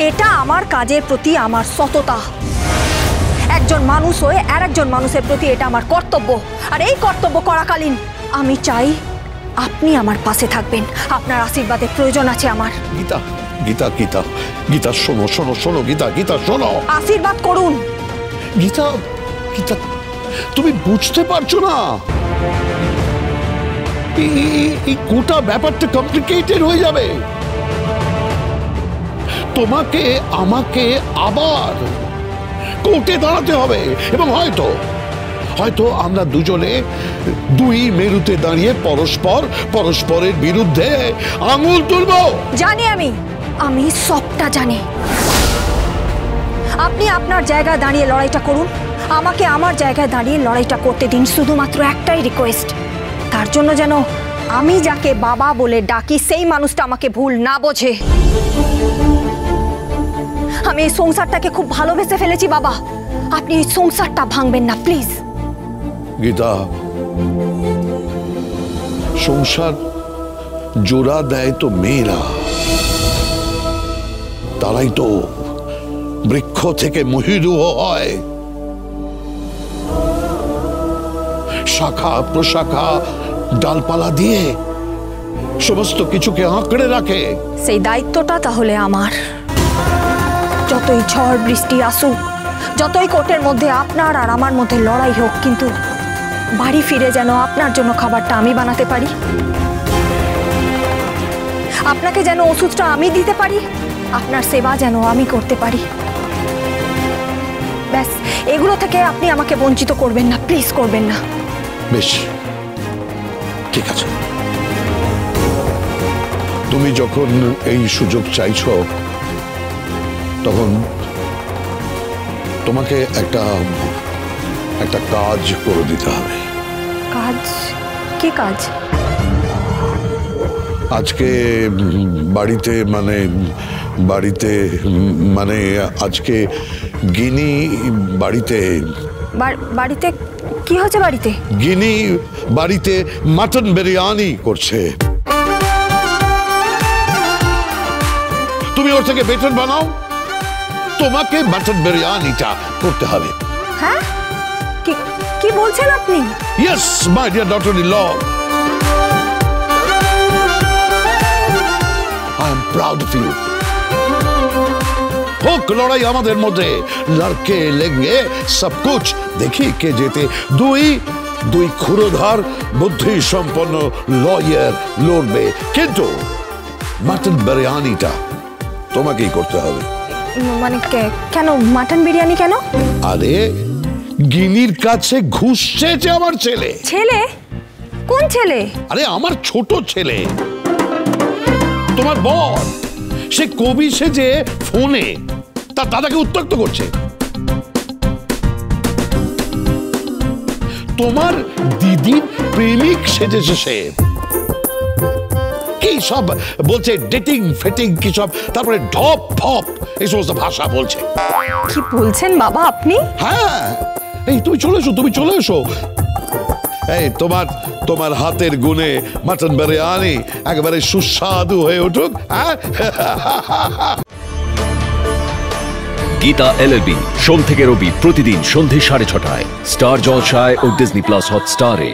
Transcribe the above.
এটা আমার কাজের প্রতি আমার সততা। একজন মানুষ হয়ে আর একজন মানুষের প্রতি এটা আমার কর্তব্য। আর এই কর্তব্য করাকালীন আমি চাই আপনি আমার পাশে থাকবেন। আপনার আশীর্বাদের প্রয়োজন আছে আমার। গীতা গীতা গীতা গীতা, শোনো শোনো শোনো গীতা, গীতা শোনো। আশীর্বাদ করুন। গীতা গীতা, তুমি বুঝতে পারছো না, এই গোটা ব্যাপারটা কমপ্লিকেটেড হয়ে যাবে। তোমাকে আমাকে আবার কোর্টে দাঁড়াতে হবে এবং হয়তো হয়তো আমরা দুজনে দুই মেরুতে দাঁড়িয়ে পরস্পরের বিরুদ্ধে আঙুল তুলব। জানি আমি সবটা জানি। আপনি আপনার জায়গায় দাঁড়িয়ে লড়াইটা করুন, আমাকে আমার জায়গায় দাঁড়িয়ে লড়াইটা করতে দিন। শুধুমাত্র একটাই রিকোয়েস্ট, তার জন্য যেন আমি যাকে বাবা বলে ডাকি সেই মানুষটা আমাকে ভুল না বোঝে। আমি এই সংসারটাকে খুব ভালোবেসে ফেলেছি বাবা, আপনি এই সংসারটা ভাঙবেন না প্লিজ। গীতা, সংসার জোড়া দেয় তো মেয়েরা, তারাই তো বৃক্ষ থেকে মহিরুহ হয়, শাখা প্রশাখা ডালপালা দিয়ে সমস্ত কিছুকে আঁকড়ে রাখে। সেই দায়িত্বটা তাহলে আমার। যতই ঝড় বৃষ্টি আসুক, যতই কোর্টের মধ্যে আপনার আর আমার মধ্যে লড়াই হোক, কিন্তু বাড়ি ফিরে যেন আপনার জন্য খাবারটা আমি বানাতে পারি, আপনাকে যেন ওষুধটা আমি দিতে পারি, আপনার সেবা যেন আমি করতে পারি। ব্যাস, এগুলো থেকে আপনি আমাকে বঞ্চিত করবেন না, প্লিজ করবেন না। বেশ, ঠিক আছে। তুমি যখন এই সুযোগ চাইছো, তখন তোমাকে একটা কাজ করে দিতে হবে। কাজ? কি কাজ? আজকে বাড়িতে আজকে গিনি বাড়িতে কি হচ্ছে? বাড়িতে গিনি বাড়িতে মাটন বিরিয়ানি করছে। তুমি ওর থেকে বেতন বানাও, তোমাকে মাটন বিরিয়ানিটা করতে হবে। হ্যাঁ, কি বলছেন আপনি? Yes, my dear daughter-in-law. I am proud of you. হোক লড়াই আমাদের মধ্যে, লড়কে লেঙ্গে সব কুছ, দেখি কে যেতে। দুই ক্ষুরোধার বুদ্ধি সম্পন্ন লয়ার লড়বে, কিন্তু মাটন বিরিয়ানিটা তোমাকেই করতে হবে। মানে কেন মাটন বিরিয়ানি কেন? আরে গিনির কাছে ঘুষ চেয়েছে আমার ছেলে। ছেলে? কোন ছেলে? আরে আমার ছোট ছেলে, তোমার বর। সে কবি সেজে ফোনে তার দাদাকে উত্ত্যক্ত করছে। তোমার দিদির প্রেমিক সেজেছে সে। কি সব বলছে, ডেটিং ফেটিং কি সব, তারপরে ঢপ ফপ এই সমস্ত ভাষা বলছে। কি বলছেন বাবা আপনি? হ্যাঁ, এই তুমি চলে এসো। এই তোমার হাতের গুণে মাটন বিরিয়ানি একেবারে সুস্বাদু হয়ে উঠুক। গীতা এলএলবি সোম থেকে রবি প্রতিদিন সন্ধে 6:30টায় স্টার জলসায় ও ডিজনি প্লাস হটস্টারে।